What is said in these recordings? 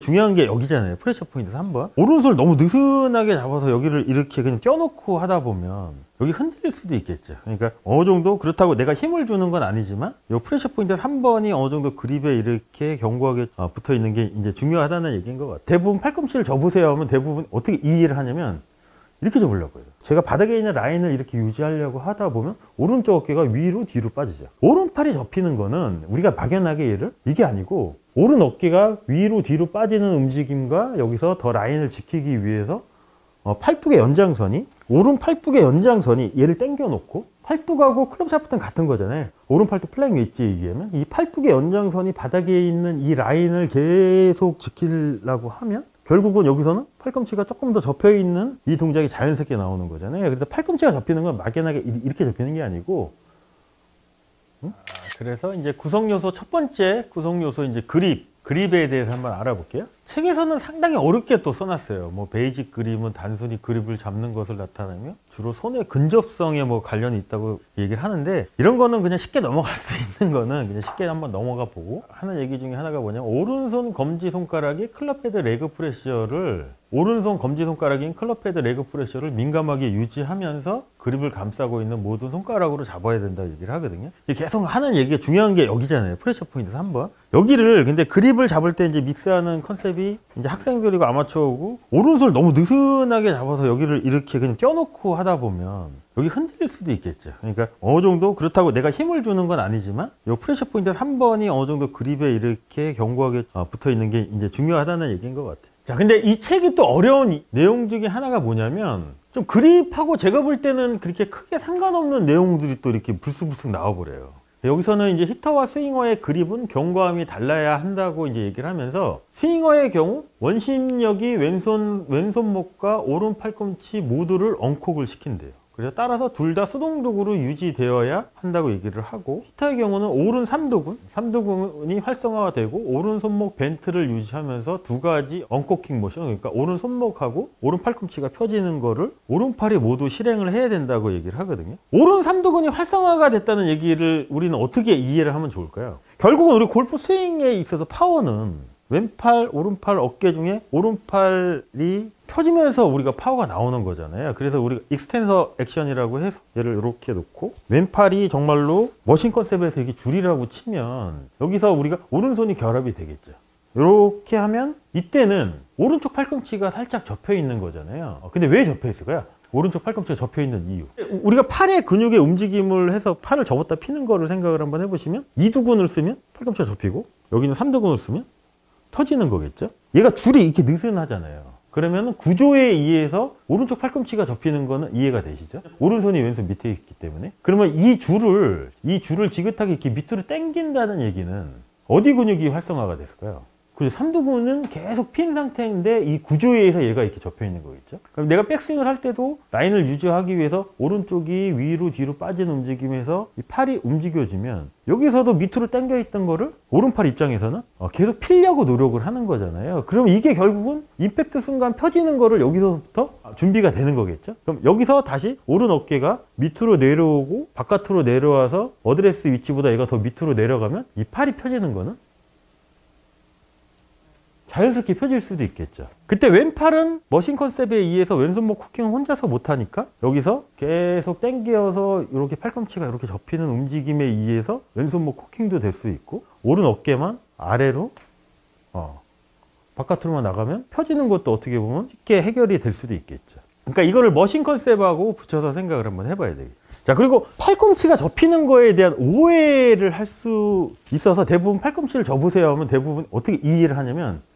중요한 게 여기잖아요. 프레셔 포인트 3번. 오른손을 너무 느슨하게 잡아서 여기를 이렇게 그냥 껴놓고 하다 보면 여기 흔들릴 수도 있겠죠. 그러니까 어느 정도, 그렇다고 내가 힘을 주는 건 아니지만 이 프레셔 포인트 3번이 어느 정도 그립에 이렇게 견고하게 붙어 있는 게 이제 중요하다는 얘기인 것 같아요. 대부분 팔꿈치를 접으세요 하면 대부분 어떻게 이해를 하냐면 이렇게 접으려고 해요. 제가 바닥에 있는 라인을 이렇게 유지하려고 하다 보면 오른쪽 어깨가 위로 뒤로 빠지죠. 오른팔이 접히는 거는 우리가 막연하게 얘를 이게 아니고, 오른 어깨가 위로 뒤로 빠지는 움직임과 여기서 더 라인을 지키기 위해서 팔뚝의 연장선이, 오른 팔뚝의 연장선이 얘를 당겨 놓고, 팔뚝하고 클럽 샤프트는 같은 거잖아요. 오른 팔뚝 플랭 웨이지 얘기하면 이 팔뚝의 연장선이 바닥에 있는 이 라인을 계속 지키려고 하면 결국은 여기서는 팔꿈치가 조금 더 접혀 있는 이 동작이 자연스럽게 나오는 거잖아요. 그래서 팔꿈치가 접히는 건 막연하게 이렇게 접히는 게 아니고, 그래서 이제 구성 요소, 첫 번째 구성 요소 이제 그립에 대해서 한번 알아볼게요. 책에서는 상당히 어렵게 또 써놨어요. 뭐 베이직 그립은 단순히 그립을 잡는 것을 나타내며 주로 손의 근접성에 뭐 관련이 있다고 얘기를 하는데, 이런 거는 그냥 쉽게 넘어갈 수 있는 거는 그냥 쉽게 한번 넘어가 보고, 하는 얘기 중에 하나가 뭐냐면, 오른손 검지손가락이 클럽헤드 레그 프레셔를, 오른손 검지손가락인 클럽헤드 레그 프레셔를 민감하게 유지하면서 그립을 감싸고 있는 모든 손가락으로 잡아야 된다고 얘기를 하거든요. 계속 하는 얘기가 중요한 게 여기잖아요. 프레셔 포인트 3번. 여기를 근데 그립을 잡을 때 이제 믹스하는 컨셉이 이제 학생들이고 아마추어고, 오른손을 너무 느슨하게 잡아서 여기를 이렇게 그냥 껴놓고 하다 보면 여기 흔들릴 수도 있겠죠. 그러니까 어느 정도, 그렇다고 내가 힘을 주는 건 아니지만 이 프레셔 포인트 3번이 어느 정도 그립에 이렇게 견고하게 붙어 있는 게 이제 중요하다는 얘기인 것 같아요. 자, 근데 이 책이 또 어려운 내용 중에 하나가 뭐냐면, 좀 그립하고 제가 볼 때는 그렇게 크게 상관없는 내용들이 또 이렇게 불쑥불쑥 나와버려요. 여기서는 이제 히터와 스윙어의 그립은 견고함이 달라야 한다고 이제 얘기를 하면서, 스윙어의 경우 원심력이 왼손목과 오른 팔꿈치 모두를 엉콕을 시킨대요. 그래서 따라서 둘 다 수동적으로 유지되어야 한다고 얘기를 하고, 히터의 경우는 오른 삼두근이 활성화가 되고 오른 손목 벤트를 유지하면서 두 가지 언코킹 모션, 그러니까 오른 손목하고 오른 팔꿈치가 펴지는 거를 오른팔이 모두 실행을 해야 된다고 얘기를 하거든요. 오른 삼두근이 활성화가 됐다는 얘기를 우리는 어떻게 이해를 하면 좋을까요? 결국은 우리 골프 스윙에 있어서 파워는 왼팔, 오른팔 어깨 중에 오른팔이 펴지면서 우리가 파워가 나오는 거잖아요. 그래서 우리가 익스텐서 액션이라고 해서 얘를 이렇게 놓고, 왼팔이 정말로 머신 컨셉에서 이렇게 줄이라고 치면 여기서 우리가 오른손이 결합이 되겠죠. 이렇게 하면 이때는 오른쪽 팔꿈치가 살짝 접혀 있는 거잖아요. 근데 왜 접혀 있을까요? 오른쪽 팔꿈치가 접혀 있는 이유, 우리가 팔의 근육의 움직임을 해서 팔을 접었다 피는 거를 생각을 한번 해보시면, 이두근을 쓰면 팔꿈치가 접히고 여기는 삼두근을 쓰면 터지는 거겠죠. 얘가 줄이 이렇게 느슨하잖아요. 그러면 구조에 의해서 오른쪽 팔꿈치가 접히는 거는 이해가 되시죠? 오른손이 왼손 밑에 있기 때문에. 그러면 이 줄을 지긋하게 이렇게 밑으로 당긴다는 얘기는 어디 근육이 활성화가 됐을까요? 그래서 삼두근은 계속 핀 상태인데 이 구조에 의해서 얘가 이렇게 접혀 있는 거겠죠. 그럼 내가 백스윙을 할 때도 라인을 유지하기 위해서 오른쪽이 위로 뒤로 빠지는 움직임에서 이 팔이 움직여지면 여기서도 밑으로 당겨 있던 거를 오른팔 입장에서는 계속 피려고 노력을 하는 거잖아요. 그럼 이게 결국은 임팩트 순간 펴지는 거를 여기서부터 준비가 되는 거겠죠. 그럼 여기서 다시 오른 어깨가 밑으로 내려오고 바깥으로 내려와서 어드레스 위치보다 얘가 더 밑으로 내려가면 이 팔이 펴지는 거는 자연스럽게 펴질 수도 있겠죠. 그때 왼팔은 머신 컨셉에 의해서 왼손목 코킹을 혼자서 못하니까 여기서 계속 당겨서 이렇게 팔꿈치가 이렇게 접히는 움직임에 의해서 왼손목 코킹도 될 수 있고, 오른 어깨만 아래로 바깥으로만 나가면 펴지는 것도 어떻게 보면 쉽게 해결이 될 수도 있겠죠. 그러니까 이거를 머신 컨셉하고 붙여서 생각을 한번 해봐야 되겠죠. 자, 그리고 팔꿈치가 접히는 거에 대한 오해를 할 수 있어서 대부분 팔꿈치를 접으세요 하면 대부분 어떻게 이해를 하냐면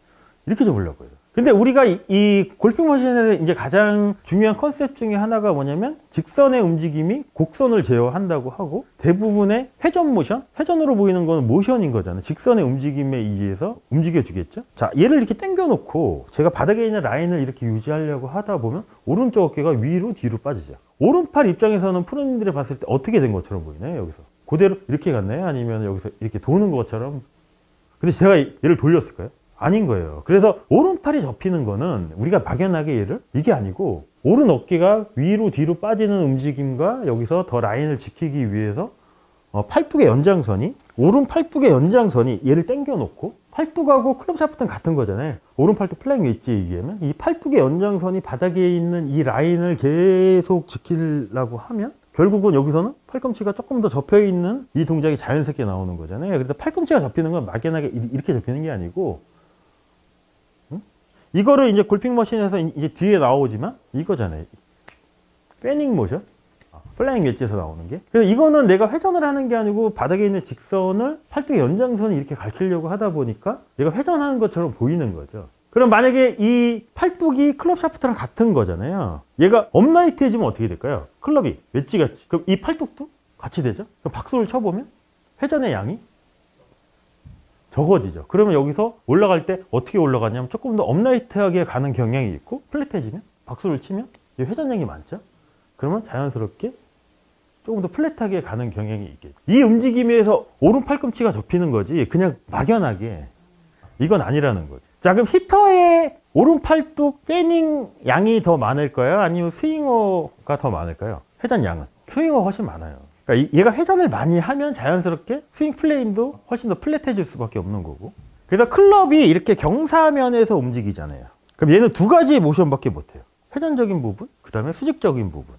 이렇게 접으려고 해요. 근데 우리가 이 골핑 머신의 이제 가장 중요한 컨셉 중에 하나가 뭐냐면, 직선의 움직임이 곡선을 제어한다고 하고, 대부분의 회전 모션, 회전으로 보이는 거는 모션인 거잖아요. 직선의 움직임에 의해서 움직여주겠죠. 자, 얘를 이렇게 당겨 놓고 제가 바닥에 있는 라인을 이렇게 유지하려고 하다 보면 오른쪽 어깨가 위로 뒤로 빠지죠. 오른팔 입장에서는 프로님들이 봤을 때 어떻게 된 것처럼 보이나요? 여기서 그대로 이렇게 갔나요? 아니면 여기서 이렇게 도는 것처럼? 근데 제가 얘를 돌렸을까요? 아닌 거예요. 그래서 오른팔이 접히는 거는 우리가 막연하게 얘를 이게 아니고, 오른 어깨가 위로 뒤로 빠지는 움직임과 여기서 더 라인을 지키기 위해서 팔뚝의 연장선이, 오른 팔뚝의 연장선이 얘를 당겨 놓고, 팔뚝하고 클럽 샤프트는 같은 거잖아요. 오른 팔뚝 플랭 웨지 얘기하면 이 팔뚝의 연장선이 바닥에 있는 이 라인을 계속 지키려고 하면 결국은 여기서는 팔꿈치가 조금 더 접혀 있는 이 동작이 자연스럽게 나오는 거잖아요. 그래서 팔꿈치가 접히는 건 막연하게 이렇게 접히는 게 아니고, 이거를 이제 골핑 머신에서 이제 뒤에 나오지만 이거잖아요. 패닝 모션, 플라잉 웨지에서 나오는 게. 그래서 이거는 내가 회전을 하는 게 아니고 바닥에 있는 직선을 팔뚝의 연장선을 이렇게 가리키려고 하다 보니까 얘가 회전하는 것처럼 보이는 거죠. 그럼 만약에 이 팔뚝이 클럽 샤프트랑 같은 거잖아요. 얘가 업라이트 해주면 어떻게 될까요? 클럽이 웨지 같이. 그럼 이 팔뚝도 같이 되죠? 그럼 박수를 쳐보면 회전의 양이 적어지죠. 그러면 여기서 올라갈 때 어떻게 올라가냐면 조금 더 업라이트하게 가는 경향이 있고, 플랫해지면 박수를 치면 회전량이 많죠. 그러면 자연스럽게 조금 더 플랫하게 가는 경향이 있겠죠. 이 움직임에서 오른 팔꿈치가 접히는 거지 그냥 막연하게 이건 아니라는 거죠. 자, 그럼 히터의 오른 팔뚝 패닝 양이 더 많을까요? 아니면 스윙어가 더 많을까요? 회전 양은 스윙어가 훨씬 많아요. 그러니까 얘가 회전을 많이 하면 자연스럽게 스윙 플레인도 훨씬 더 플랫해질 수밖에 없는 거고. 그래서 클럽이 이렇게 경사면에서 움직이잖아요. 그럼 얘는 두 가지 모션밖에 못해요. 회전적인 부분, 그 다음에 수직적인 부분.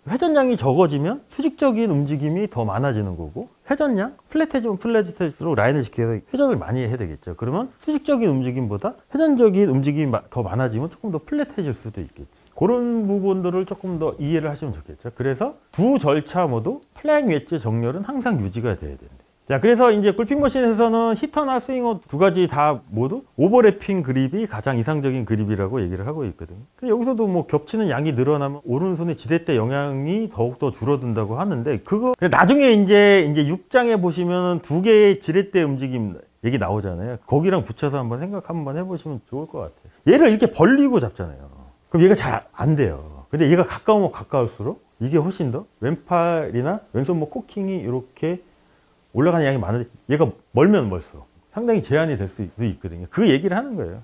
회전량이 적어지면 수직적인 움직임이 더 많아지는 거고, 회전량, 플랫해지면 플랫해질수록 라인을 지켜서 회전을 많이 해야 되겠죠. 그러면 수직적인 움직임보다 회전적인 움직임이 더 많아지면 조금 더 플랫해질 수도 있겠지. 그런 부분들을 조금 더 이해를 하시면 좋겠죠. 그래서 두 절차 모두 플라잉 웨지 정렬은 항상 유지가 돼야 된다. 자, 그래서 이제 골핑 머신에서는 히터나 스윙어 두 가지 다 모두 오버래핑 그립이 가장 이상적인 그립이라고 얘기를 하고 있거든요. 여기서도 뭐 겹치는 양이 늘어나면 오른손의 지렛대 영향이 더욱더 줄어든다고 하는데, 그거 나중에 이제 6장에 보시면 두 개의 지렛대 움직임 얘기 나오잖아요. 거기랑 붙여서 한번 생각 한번 해보시면 좋을 것 같아요. 얘를 이렇게 벌리고 잡잖아요. 그럼 얘가 잘 안 돼요. 근데 얘가 가까우면 가까울수록 이게 훨씬 더 왼팔이나 왼손목 코킹이 이렇게 올라가는 양이 많은데 얘가 멀면 멀수록 상당히 제한이 될 수 있거든요. 그 얘기를 하는 거예요.